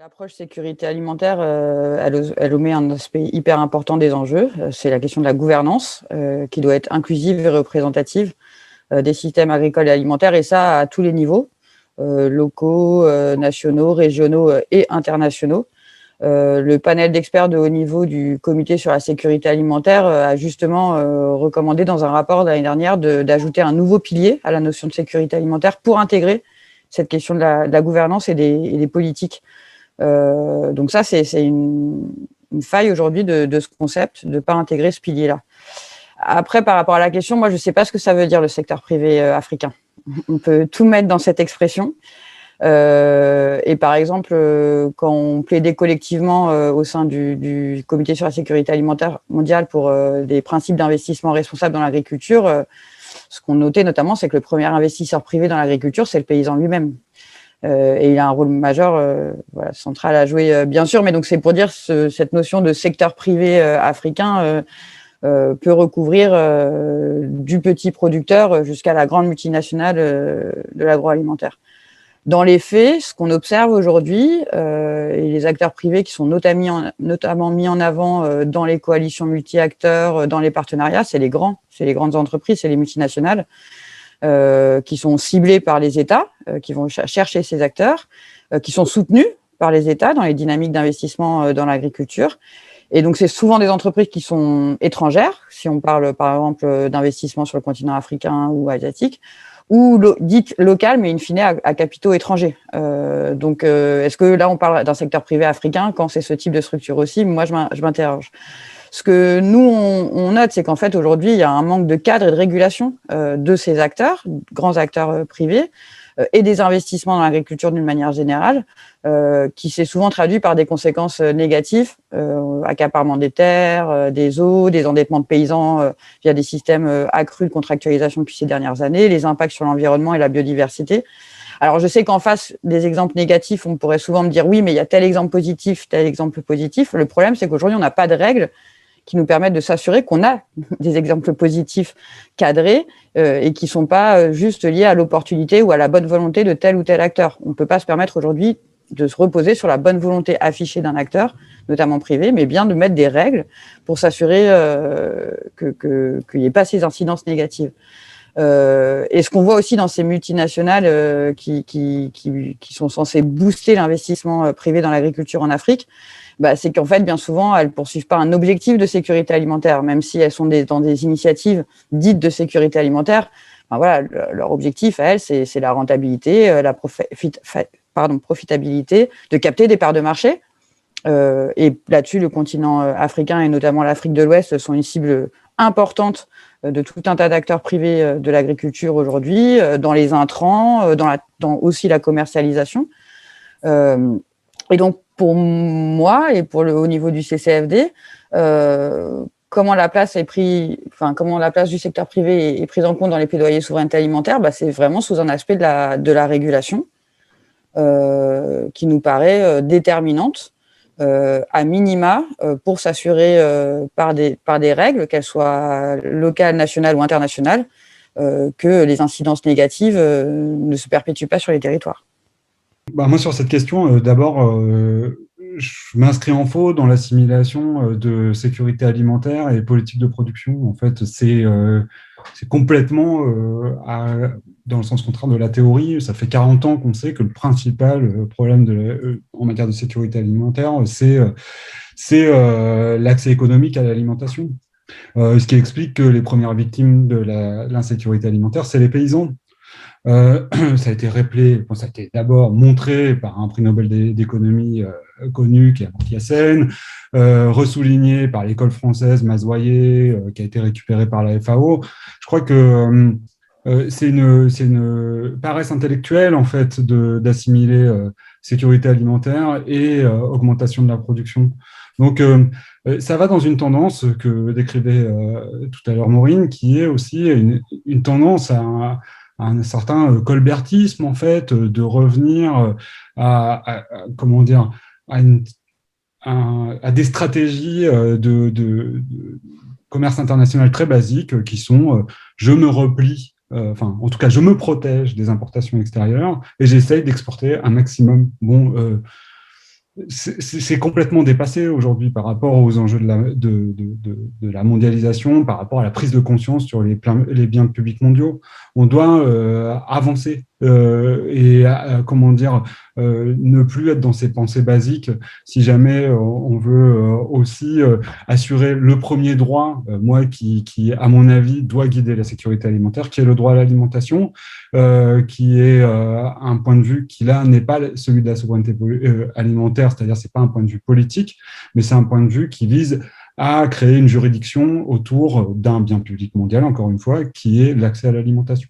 L'approche sécurité alimentaire, elle omet un aspect hyper important des enjeux. C'est la question de la gouvernance, qui doit être inclusive et représentative des systèmes agricoles et alimentaires, et ça à tous les niveaux, locaux, nationaux, régionaux et internationaux. Le panel d'experts de haut niveau du Comité sur la sécurité alimentaire a justement recommandé dans un rapport de l'année dernière d'ajouter un nouveau pilier à la notion de sécurité alimentaire pour intégrer cette question de la gouvernance et des politiques. Donc ça, c'est une faille aujourd'hui de ce concept, de ne pas intégrer ce pilier-là. Après, par rapport à la question, moi, je ne sais pas ce que ça veut dire le secteur privé africain. On peut tout mettre dans cette expression. Et par exemple, quand on plaidait collectivement au sein du Comité sur la sécurité alimentaire mondiale pour des principes d'investissement responsable dans l'agriculture, ce qu'on notait notamment, c'est que le premier investisseur privé dans l'agriculture, c'est le paysan lui-même. Et il a un rôle majeur, central à jouer, bien sûr. Mais donc c'est pour dire cette notion de secteur privé africain peut recouvrir du petit producteur jusqu'à la grande multinationale de l'agroalimentaire. Dans les faits, ce qu'on observe aujourd'hui, et les acteurs privés qui sont notamment mis en avant dans les coalitions multi-acteurs, dans les partenariats, c'est les grandes entreprises, c'est les multinationales, qui sont ciblés par les États, qui vont chercher ces acteurs, qui sont soutenus par les États dans les dynamiques d'investissement dans l'agriculture. Et donc, c'est souvent des entreprises qui sont étrangères, si on parle par exemple d'investissement sur le continent africain ou asiatique, ou dites locales, mais in fine à capitaux étrangers. Donc, est-ce que là, on parle d'un secteur privé africain quand c'est ce type de structure aussi? Moi, je m'interroge. Ce que nous, on note, c'est qu'en fait, aujourd'hui, il y a un manque de cadre et de régulation de ces acteurs, grands acteurs privés, et des investissements dans l'agriculture d'une manière générale, qui s'est souvent traduit par des conséquences négatives, accaparement des terres, des eaux, des endettements de paysans via des systèmes accrus de contractualisation depuis ces dernières années, les impacts sur l'environnement et la biodiversité. Alors, je sais qu'en face des exemples négatifs, on pourrait souvent me dire oui, mais il y a tel exemple positif, tel exemple positif. Le problème, c'est qu'aujourd'hui, on n'a pas de règles qui nous permettent de s'assurer qu'on a des exemples positifs cadrés et qui ne sont pas juste liés à l'opportunité ou à la bonne volonté de tel ou tel acteur. On ne peut pas se permettre aujourd'hui de se reposer sur la bonne volonté affichée d'un acteur, notamment privé, mais bien de mettre des règles pour s'assurer qu'il n'y ait pas ces incidences négatives. Et ce qu'on voit aussi dans ces multinationales qui sont censées booster l'investissement privé dans l'agriculture en Afrique, c'est qu'en fait, bien souvent, elles ne poursuivent pas un objectif de sécurité alimentaire, même si elles sont dans des initiatives dites de sécurité alimentaire. Leur objectif à elles, c'est la rentabilité, la profitabilité, de capter des parts de marché. Et là-dessus, le continent africain et notamment l'Afrique de l'Ouest sont une cible importante de tout un tas d'acteurs privés de l'agriculture aujourd'hui, dans les intrants, dans aussi la commercialisation. Et donc, pour moi et au niveau du CCFD, comment la place du secteur privé est prise en compte dans les plaidoyers souveraineté alimentaire, c'est vraiment sous un aspect de la régulation qui nous paraît déterminante. À minima, pour s'assurer par des règles, qu'elles soient locales, nationales ou internationales, que les incidences négatives ne se perpétuent pas sur les territoires. Moi, sur cette question, d'abord, je m'inscris en faux dans l'assimilation de sécurité alimentaire et politique de production. En fait, c'est complètement dans le sens contraire de la théorie. Ça fait 40 ans qu'on sait que le principal problème en matière de sécurité alimentaire, c'est l'accès économique à l'alimentation. Ce qui explique que les premières victimes de l'insécurité alimentaire, c'est les paysans. Ça a été rappelé, ça a été d'abord montré par un prix Nobel d'économie connu qui est Amartya Sen, ressouligné par l'école française Mazoyer, qui a été récupéré par la FAO. Je crois que c'est une paresse intellectuelle en fait d'assimiler sécurité alimentaire et augmentation de la production. Donc ça va dans une tendance que décrivait tout à l'heure Maureen, qui est aussi une tendance à un certain colbertisme, en fait, de revenir comment dire, à des stratégies de commerce international très basiques qui sont je me replie, en tout cas, je me protège des importations extérieures et j'essaye d'exporter un maximum. c'est complètement dépassé aujourd'hui par rapport aux enjeux de la mondialisation, par rapport à la prise de conscience sur les biens publics mondiaux. On doit avancer et, comment dire, ne plus être dans ces pensées basiques si jamais on veut aussi assurer le premier droit, qui, à mon avis, doit guider la sécurité alimentaire, qui est le droit à l'alimentation, qui est un point de vue qui, là, n'est pas celui de la souveraineté alimentaire, c'est-à-dire c'est pas un point de vue politique, mais c'est un point de vue qui vise à créer une juridiction autour d'un bien public mondial, encore une fois, qui est l'accès à l'alimentation.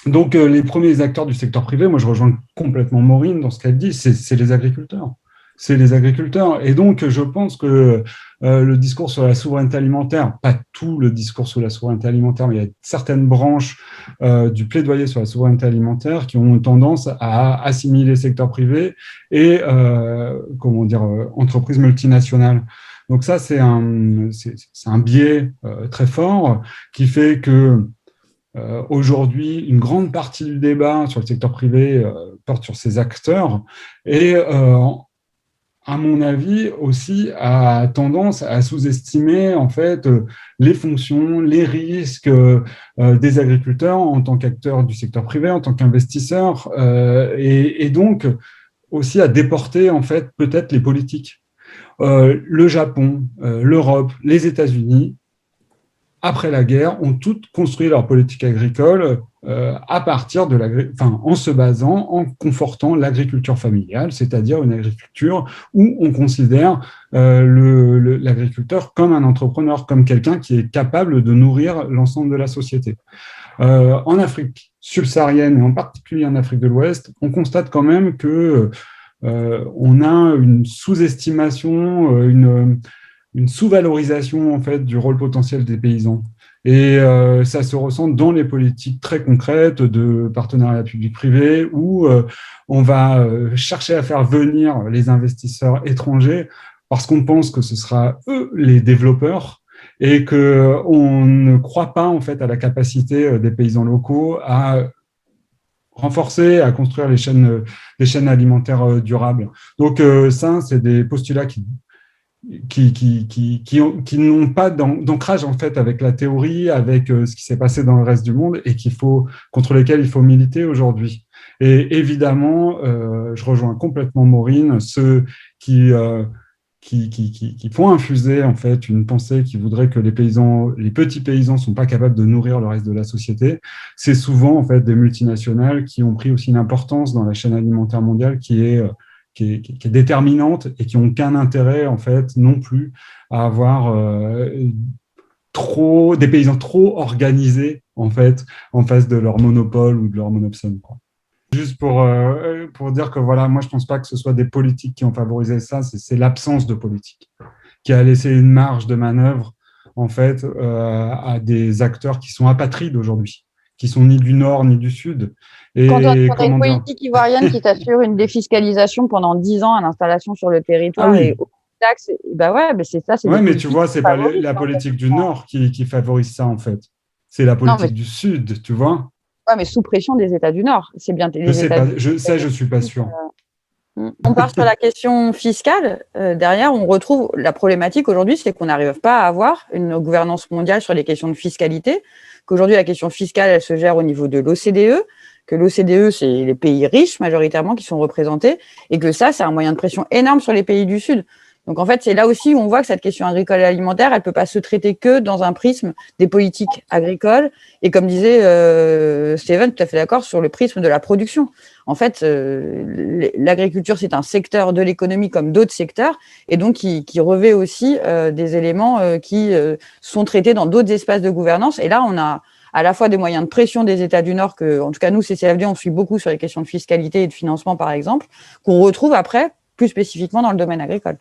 Donc, les premiers acteurs du secteur privé, moi je rejoins complètement Maureen dans ce qu'elle dit, c'est les agriculteurs. C'est les agriculteurs. Et donc, je pense que le discours sur la souveraineté alimentaire, pas tout le discours sur la souveraineté alimentaire, mais il y a certaines branches du plaidoyer sur la souveraineté alimentaire qui ont tendance à assimiler le secteur privé et, entreprises multinationales. Donc ça, c'est un biais très fort qui fait que aujourd'hui, une grande partie du débat sur le secteur privé porte sur ces acteurs et à mon avis, aussi, a tendance à sous-estimer en fait les fonctions, les risques des agriculteurs en tant qu'acteurs du secteur privé, en tant qu'investisseurs, et donc aussi à déporter en fait peut-être les politiques. Le Japon, l'Europe, les États-Unis, après la guerre, ont toutes construit leur politique agricole à partir en se basant, en confortant l'agriculture familiale, c'est-à-dire une agriculture où on considère l'agriculteur comme un entrepreneur, comme quelqu'un qui est capable de nourrir l'ensemble de la société. En Afrique subsaharienne, et en particulier en Afrique de l'Ouest, on constate quand même que on a une sous-estimation, une sous-valorisation en fait du rôle potentiel des paysans. Et ça se ressent dans les politiques très concrètes de partenariat public-privé où on va chercher à faire venir les investisseurs étrangers parce qu'on pense que ce sera eux les développeurs et qu'on ne croit pas en fait à la capacité des paysans locaux à renforcer, à construire des chaînes alimentaires durables. Donc ça, c'est des postulats qui n'ont pas d'ancrage en fait avec la théorie, avec ce qui s'est passé dans le reste du monde et contre lesquels il faut militer aujourd'hui. Et évidemment, je rejoins complètement Maureen, ceux qui font infuser en fait une pensée qui voudrait que les petits paysans sont pas capables de nourrir le reste de la société. C'est souvent en fait des multinationales qui ont pris aussi une importance dans la chaîne alimentaire mondiale qui est déterminante et qui n'ont qu'un intérêt, en fait, non plus à avoir des paysans trop organisés, en fait, en face de leur monopole ou de leur monopsone, quoi. Juste pour dire que, voilà, moi, je ne pense pas que ce soit des politiques qui ont favorisé ça, c'est l'absence de politique qui a laissé une marge de manœuvre, en fait, à des acteurs qui sont apatrides aujourd'hui, qui sont ni du Nord ni du Sud. Quand on a une politique ivoirienne qui t'assure une défiscalisation pendant 10 ans à l'installation sur le territoire et aucune taxe, bah ouais, mais c'est ça. Oui, mais tu vois, c'est pas la politique du Nord qui favorise ça, en fait. C'est la politique du Sud, tu vois. Ouais, mais sous pression des États du Nord. C'est bien. Je suis pas sûr. On part sur la question fiscale. Derrière, on retrouve la problématique aujourd'hui, c'est qu'on n'arrive pas à avoir une gouvernance mondiale sur les questions de fiscalité. Qu'aujourd'hui, la question fiscale, elle se gère au niveau de l'OCDE, que l'OCDE, c'est les pays riches majoritairement qui sont représentés, et que ça, c'est un moyen de pression énorme sur les pays du Sud. Donc en fait, c'est là aussi où on voit que cette question agricole et alimentaire, elle peut pas se traiter que dans un prisme des politiques agricoles, et comme disait Steven, tout à fait d'accord, sur le prisme de la production. En fait, l'agriculture, c'est un secteur de l'économie comme d'autres secteurs, et donc qui revêt aussi des éléments qui sont traités dans d'autres espaces de gouvernance. Et là, on a à la fois des moyens de pression des États du Nord, que, en tout cas, nous, CCFD, on suit beaucoup sur les questions de fiscalité et de financement, par exemple, qu'on retrouve après, plus spécifiquement dans le domaine agricole.